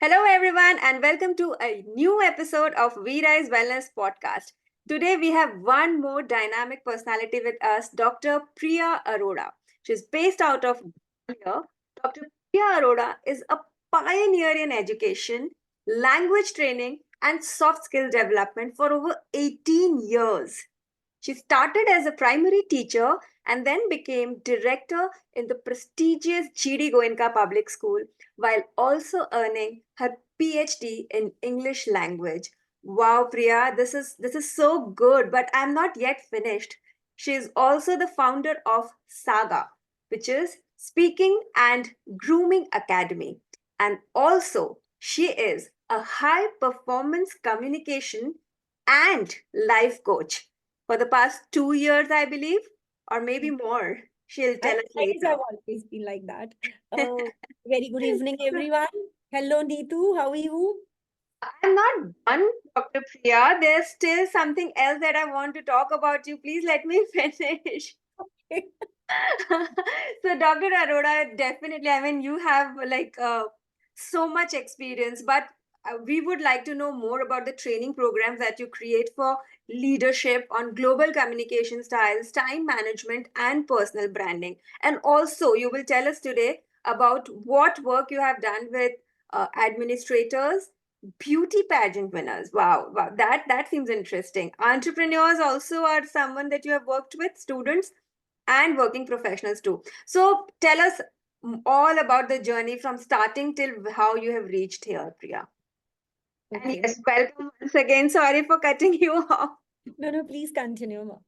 Hello, everyone, and welcome to a new episode of Veera's Wellness Podcast. Today, we have one more dynamic personality with us, Dr. Preeyaa Arora. She's based out of here. Dr. Preeyaa Arora is a pioneer in education, language training, and soft skill development for over 18 years. She started as a primary teacher and then became director in the prestigious GD Goenka Public School while also earning her PhD in English language. Wow, Priya, this is so good, but I'm not yet finished. She is also the founder of Saga, which is Speaking and Grooming Academy. And also, she is a high performance communication and life coach for the past 2 years, I believe, or maybe more. She'll tell us I guess later. I've always been like that. Very good evening, everyone. Hello, Neetu. How are you? I'm not done, Dr. Priya. There's still something else that I want to talk about you. Please let me finish. So, Dr. Arora, definitely, I mean, you have so much experience, but we would like to know more about the training programs that you create for leadership on global communication styles, time management, and personal branding. And also, you will tell us today about what work you have done with administrators, beauty pageant winners. Wow, wow, that seems interesting. Entrepreneurs also are someone that you have worked with, students and working professionals too. So tell us all about the journey from starting till how you have reached here, Priya. And Okay. yes, welcome once again. Sorry for cutting you off. No, no, please continue.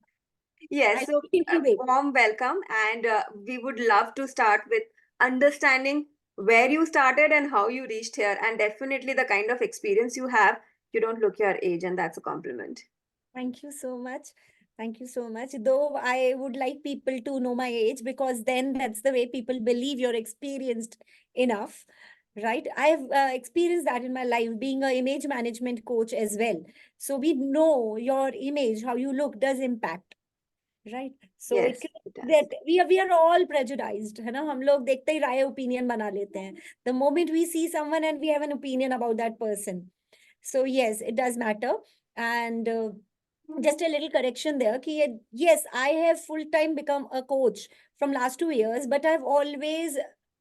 Yes, I'll so incubate. warm welcome, and we would love to start with understanding where you started and how you reached here, and definitely the kind of experience you have. You don't look your age, and that's a compliment. Thank you so much. Thank you so much. Though I would like people to know my age because then that's the way people believe you're experienced enough, right? I've experienced that in my life being an image management coach as well. So we know your image, how you look, does impact. Right so Yes, it's it does. That we are all prejudiced है ना हम लोग देखते ही राय opinion बना लेते हैं the moment we see someone and we have an opinion about that person so yes it does matter and just a little correction there ki, yes I have full time become a coach from last 2 years but I've always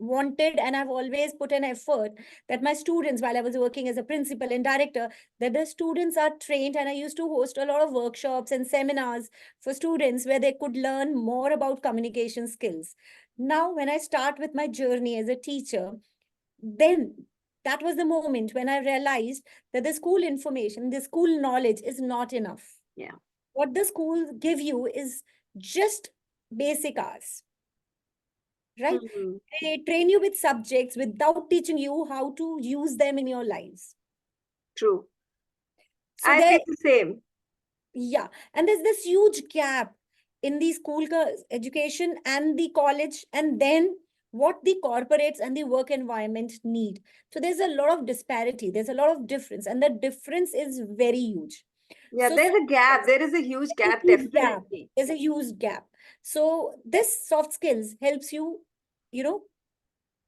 wanted and I've always put an effort that my students while I was working as a principal and director that the students are trained and I used to host a lot of workshops and seminars for students where they could learn more about communication skills. Now when I start with my journey as a teacher, then that was the moment when I realized that the school information, the school knowledge is not enough. Yeah. What the school give you is just basic hours, right? Mhm. They train you with subjects without teaching you how to use them in your lives. True. So I there, feel the same. yeah, and there's this huge gap in the school education and the college, and then what the corporates and the work environment need. So there's a lot of disparity, there's a lot of difference, and the difference is very huge. Yeah, So there's a gap. There is a huge there's a gap, huge gap. definitely. There's a huge gap. So this soft skills helps you, you know,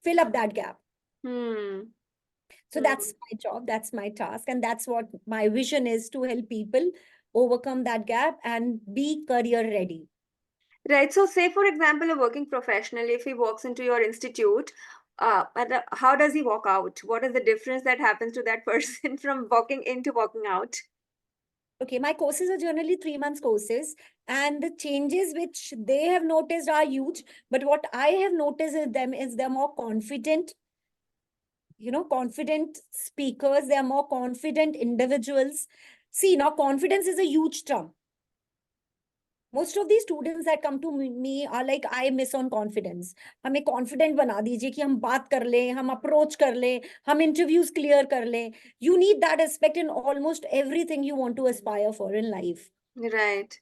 fill up that gap. Hmm. So Hmm. that's my job, that's my task, and that's what my vision is to help people overcome that gap and be career ready. Right. So, say for example, a working professional, if he walks into your institute, how does he walk out? What is the difference that happens to that person from walking in to walking out? Okay, my courses are generally 3 months courses, and the changes which they have noticed are huge. But what I have noticed in them is they're more confident, confident speakers, they're more confident individuals. See, now confidence is a huge term. Most of these students that come to me are like, I miss on confidence. हमें confident बना दीजिए कि हम बात कर लें, हम approach कर लें, हम interviews clear कर लें. You need that aspect in almost everything you want to aspire for in life. Right.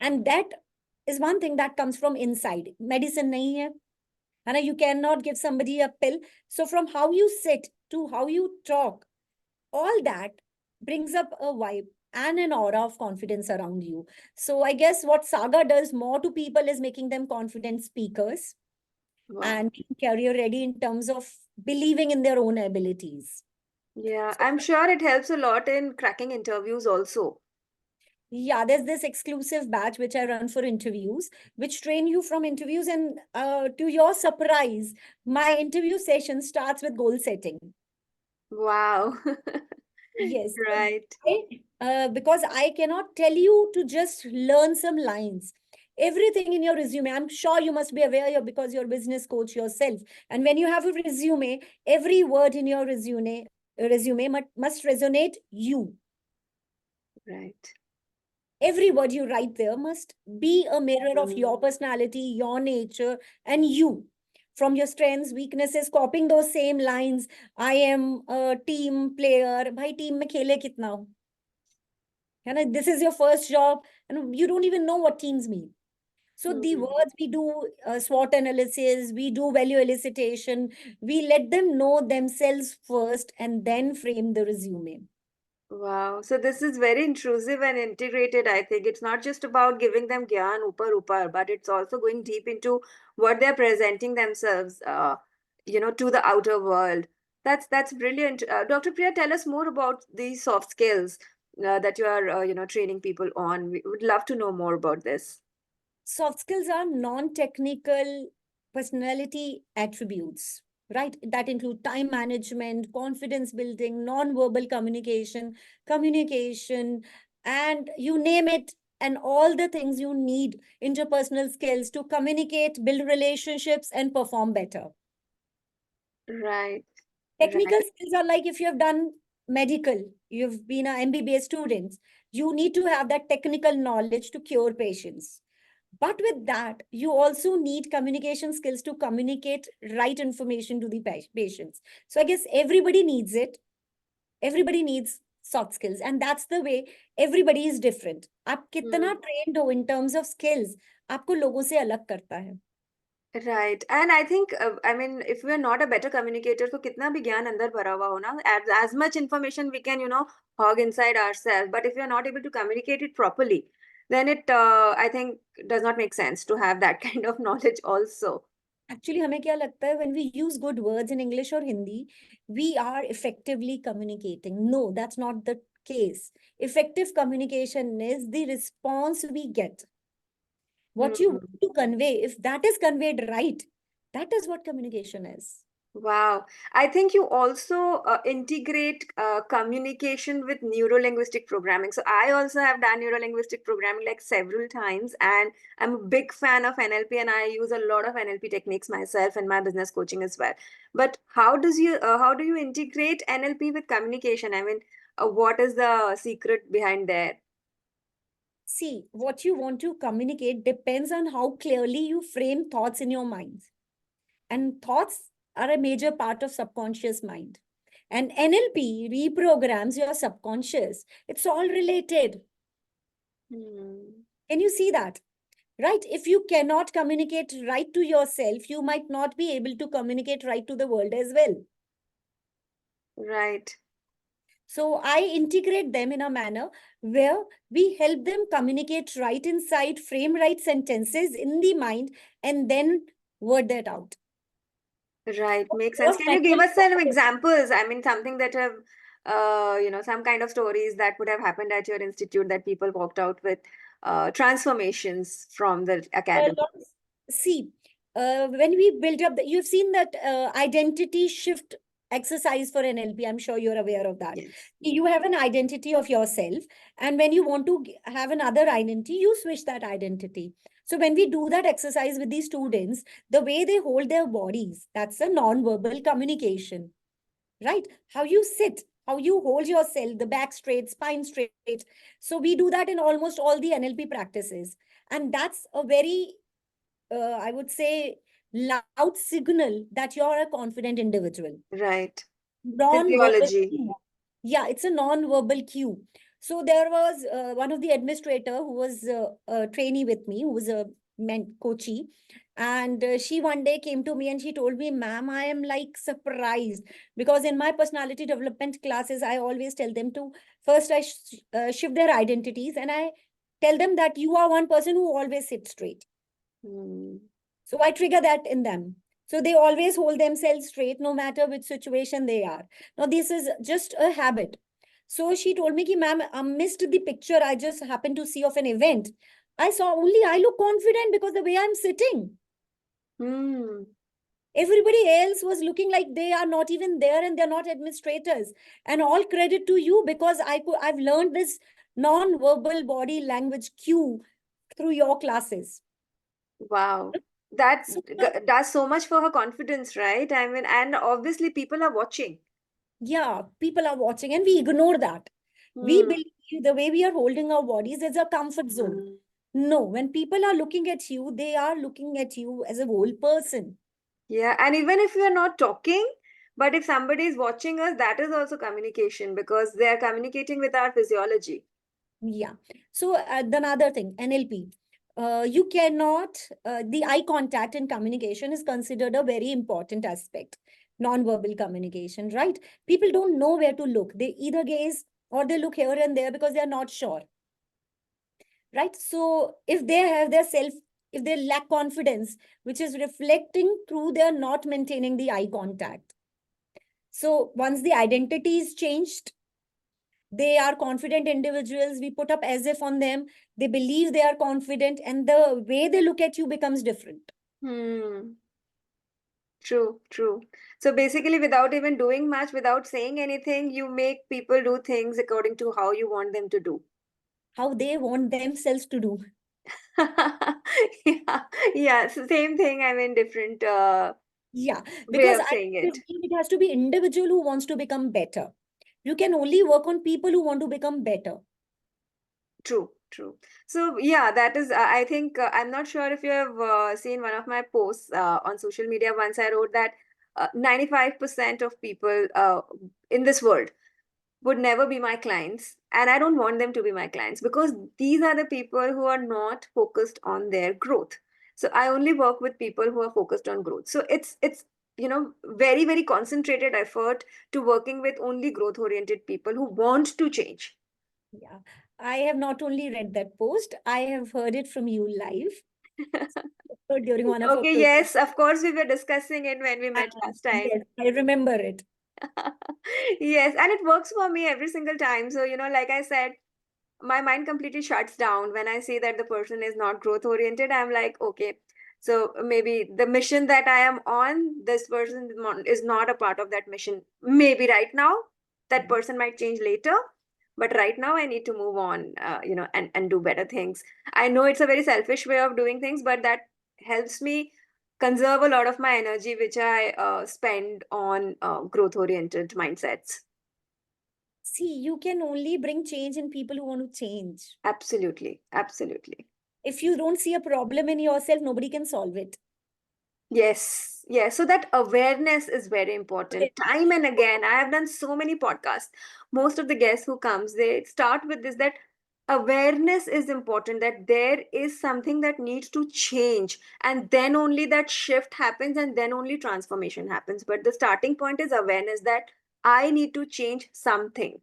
And that is one thing that comes from inside. Medicine nahi hai. And you cannot give somebody a pill. So from how you sit to how you talk, all that brings up a vibe and an aura of confidence around you. So I guess what Saga does more to people is making them confident speakers Wow. and being career ready in terms of believing in their own abilities. Yeah, So I'm sure it helps a lot in cracking interviews also. yeah, there's this exclusive batch which I run for interviews, which train you from interviews. And to your surprise, my interview session starts with goal setting. Wow. Yes. So Right. because I cannot tell you to just learn some lines. Everything in your resume, I'm sure you must be aware because you're a business coach yourself. And when you have a resume, every word in your resume must resonate you. Right. Every word you write there must be a mirror of your Mm. personality, your nature, and you. From your strengths, weaknesses, copying those same lines. I am a team player. Bhai, team mein khele kitna ho? You know, this is your first job, and you don't even know what teams mean. So the Mm. words we do SWOT analysis, we do value elicitation, we let them know themselves first and then frame the resume. Wow. So this is very intrusive and integrated, I think. It's not just about giving them gyan upar upar, but it's also going deep into what they're presenting themselves, to the outer world. That's brilliant. Dr. Priya, tell us more about these soft skills that you are, training people on. We would love to know more about this. Soft skills are non-technical personality attributes, right? That include time management, confidence building, non-verbal communication, and you name it, and all the things you need, interpersonal skills to communicate, build relationships, and perform better. Right. Technical Right. skills are like if you have done medical, you've been a MBBS student, you need to have that technical knowledge to cure patients. But with that, you also need communication skills to communicate right information to the patients. So I guess everybody needs it. Everybody needs soft skills. And that's the way everybody is different. आप कितना trained हो in terms of skills, आपको लोगों से अलग करता है. Right. And I think, I mean, if we're not a better communicator, तो कितना भी ज्ञान अंदर भरा हुआ हो ना, as much information we can, hog inside ourselves. But if we are not able to communicate it properly, then I think, does not make sense to have that kind of knowledge also. Actually, हमें क्या लगता है when we use good words in English or Hindi, we are effectively communicating. No, that's not the case. Effective communication is the response we get. What you want Hmm. to convey, if that is conveyed right, that is what communication is. Wow. I think you also integrate communication with neuro-linguistic programming. So I also have done neuro-linguistic programming like several times, and I'm a big fan of NLP, and I use a lot of NLP techniques myself in my business coaching as well. But how do you integrate NLP with communication? I mean, what is the secret behind there? See, what you want to communicate depends on how clearly you frame thoughts in your mind. And thoughts are a major part of subconscious mind. And NLP reprograms your subconscious. It's all related. Hmm. Can you see that? Right? If you cannot communicate right to yourself, you might not be able to communicate right to the world as well. Right. So I integrate them in a manner where we help them communicate right inside, frame right sentences in the mind, and then word that out. Right, makes sense. Your Can you give mental us some process. examples? I mean, something that have, some kind of stories that would have happened at your institute that people walked out with transformations from the academy. See, when we build up, you've seen that identity shift exercise for NLP. I'm sure you're aware of that. Yes. You have an identity of yourself, and when you want to have another identity, you switch that identity. So when we do that exercise with these students, the way they hold their bodies, that's a non-verbal communication, right? How you sit, how you hold yourself, the back straight, spine straight. So we do that in almost all the NLP practices. And that's a very I would say, loud signal that you're a confident individual. Right. Non-verbal Physiology. cue. Yeah, it's a non-verbal cue. So there was one of the administrator who was a trainee with me, who was a coachee, and she one day came to me and she told me, "Ma'am, I am like surprised because in my personality development classes, I always tell them to first shift their identities and I tell them that you are one person who always sits straight. Hmm. So I trigger that in them. So they always hold themselves straight no matter which situation they are. Now, this is just a habit. So she told me, ki, ma'am, I missed the picture I just happened to see of an event. I saw only I look confident because the way I'm sitting. Hmm. Everybody else was looking like they are not even there and they're not administrators. And all credit to you because I've learned this non-verbal body language cue through your classes. Wow. That So, does so much for her confidence, right? I mean, and obviously people are watching. yeah, people are watching and we ignore that. We Hmm. believe the way we are holding our bodies is a comfort zone. No, when people are looking at you, they are looking at you as a whole person. Yeah, and even if we are not talking, but if somebody is watching us, that is also communication because they are communicating with our physiology. Yeah. So the another thing, NLP. You cannot, the eye contact in communication is considered a very important aspect. Non-verbal communication, right? People don't know where to look. They either gaze or they look here and there because they are not sure, right? So if they have their self, if they lack confidence, which is reflecting through their not maintaining the eye contact. So once the identity is changed, they are confident individuals. We put up as if on them. They believe they are confident, and the way they look at you becomes different. Hmm. True, true. So basically, without even doing much, without saying anything, you make people do things according to how you want them to do. How they want themselves to do. Yeah, yeah. So same thing. I mean, different Yeah, way because of I saying it. believe it has to be individual who wants to become better. You can only work on people who want to become better. True, true. So yeah, that is. I think I'm not sure if you have seen one of my posts on social media. Once I wrote that 95% of people in this world would never be my clients, and I don't want them to be my clients because these are the people who are not focused on their growth. So I only work with people who are focused on growth. So it's very very concentrated effort to working with only growth oriented people who want to change. Yeah. I have not only read that post, I have heard it from you live during one of our Okay, programs. yes, of course, we were discussing it when we met last time. Yes, I remember it. Yes, and it works for me every single time. So, like I said, my mind completely shuts down when I see that the person is not growth oriented. I'm like, okay, so maybe the mission that I am on, this person is not a part of that mission. Maybe right now, that person might change later, but right now I need to move on, and do better things. I know it's a very selfish way of doing things, but that helps me conserve a lot of my energy, which I spend on growth oriented mindsets. See, you can only bring change in people who want to change. Absolutely, absolutely. If you don't see a problem in yourself, nobody can solve it. Yes, yes. So that awareness is very important. Okay. Time and again, I have done so many podcasts. Most of the guests who comes, they start with this that awareness is important, that there is something that needs to change, and then only that shift happens, and then only transformation happens. But the starting point is awareness that I need to change something.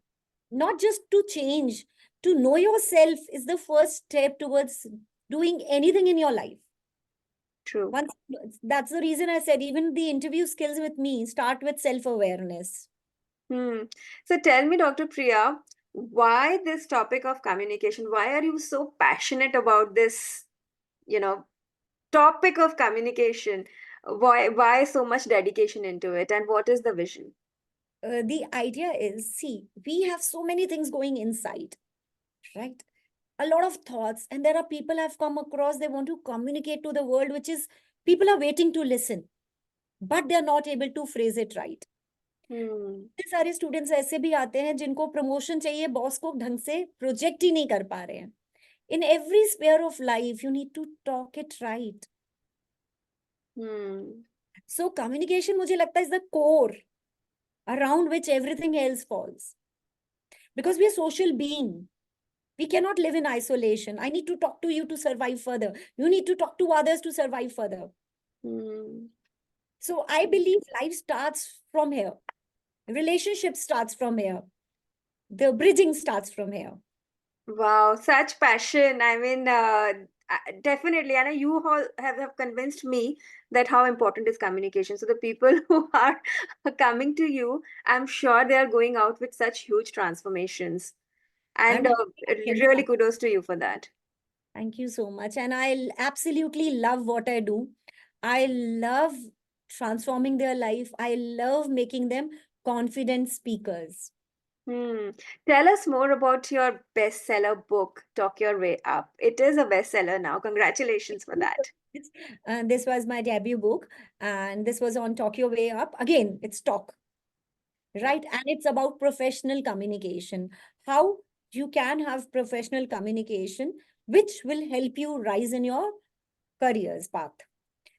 Not just to change, to know yourself is the first step towards doing anything in your life. True. Once that's the reason I said even the interview skills with me start with self-awareness. Hmm. So tell me, Dr. Priya, why this topic of communication? Why are you so passionate about this, you know, topic of communication? Why so much dedication into it, and what is the vision? The idea is, see, we have so many things going inside, right? A lot of thoughts, and there are people I've come across, they want to communicate to the world, which is people are waiting to listen, but they're not able to phrase it right. Hmm. इतने सारे students ऐसे भी आते हैं जिनको promotion चाहिए, boss को ढंग से प्रोजेक्ट ही नहीं कर पा रहे हैं. In every sphere of life, you need to talk it right. Hmm. So communication मुझे लगता है is the core around which everything else falls. Because we are social being. We cannot live in isolation. I need to talk to you to survive further. You need to talk to others to survive further. Hmm. So I believe life starts from here. Relationship starts from here. The bridging starts from here. Wow, such passion. I mean, definitely, and you all have convinced me that how important is communication. So the people who are coming to you, I'm sure they are going out with such huge transformations. I'm And happy I can really kudos to you for that. Thank you so much. And I absolutely love what I do. I love transforming their life. I love making them confident speakers. Hmm. Tell us more about your bestseller book, Talk Your Way Up. It is a bestseller now. Congratulations for that. This was my debut book, and this was on Talk Your Way Up. Again, it's talk, right? And it's about professional communication. How you can have professional communication, which will help you rise in your career's path.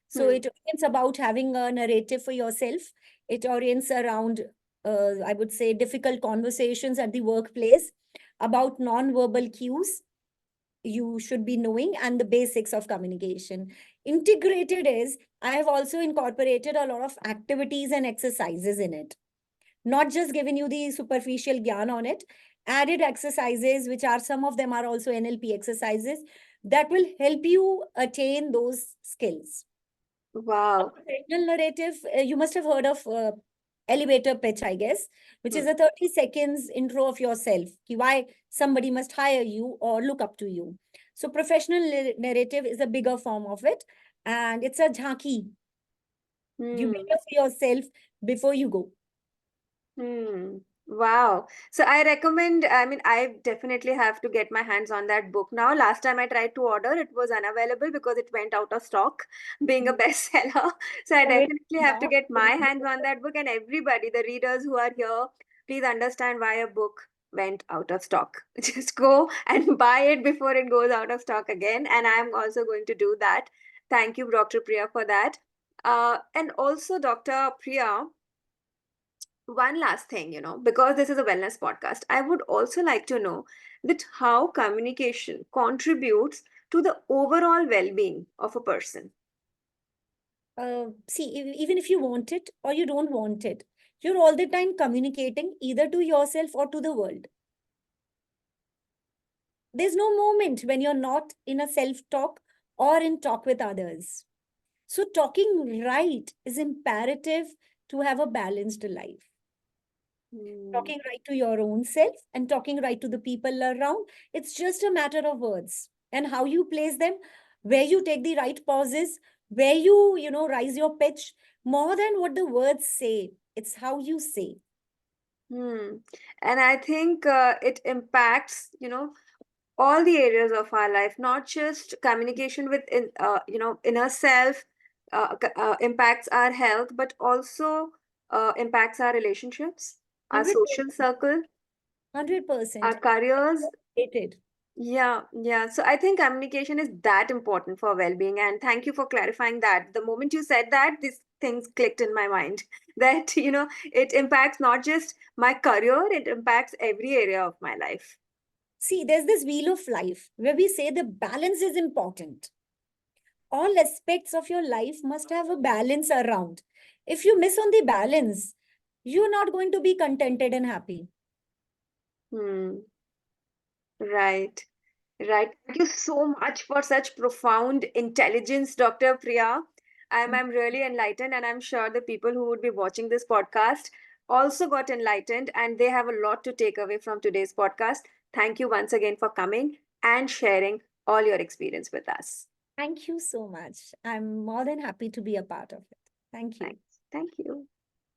So Hmm. it orients about having a narrative for yourself. It orients around, I would say, difficult conversations at the workplace, about non-verbal cues you should be knowing, and the basics of communication. Integrated is, I have also incorporated a lot of activities and exercises in it. Not just given you the superficial gyan on it, added exercises, which are some of them are also NLP exercises that will help you attain those skills. A Wow. professional narrative, you must have heard of elevator pitch, I guess, which is Hmm. a 30 seconds intro of yourself, why somebody must hire you or look up to you. So professional narrative is a bigger form of it, and it's a jhanki. You make Hmm. it for yourself before you go. Hmm. Wow. So I recommend, I mean, I definitely have to get my hands on that book now. Last time I tried to order, it was unavailable because it went out of stock, being a Mm. bestseller. So I Available definitely have to now. get my hands on that book. And everybody, the readers who are here, please understand why a book went out of stock. Just go and buy it before it goes out of stock again. And I'm also going to do that. Thank you, Dr. Priya, for that. And also, Dr. Priya, one last thing, because this is a wellness podcast, I would also like to know that how communication contributes to the overall well-being of a person. See, even if you want it or you don't want it, you're all the time communicating either to yourself or to the world. There's no moment when you're not in a self talk or in talk with others. So, talking right is imperative to have a balanced life. Hmm. Talking right to your own self and talking right to the people around, it's just a matter of words and how you place them, where you take the right pauses, where you rise your pitch. More than what the words say, it's how you say. Hmm. And I think it impacts, all the areas of our life, not just communication with, inner self, impacts our health, but also impacts our relationships, our social 100%. circle, our 100%. careers. Hated. Yeah, yeah. So I think communication is that important for well-being. And thank you for clarifying that. The moment you said that, these things clicked in my mind that, it impacts not just my career, it impacts every area of my life. See, there's this wheel of life where we say the balance is important. All aspects of your life must have a balance around. If you miss on the balance, you're not going to be contented and happy. Hmm. Right. Right. Thank you so much for such profound intelligence, Dr. Priya. I'm really enlightened, and I'm sure the people who would be watching this podcast also got enlightened, and they have a lot to take away from today's podcast. Thank you once again for coming and sharing all your experience with us. Thank you so much. I'm more than happy to be a part of it. Thank you. Thanks. Thank you.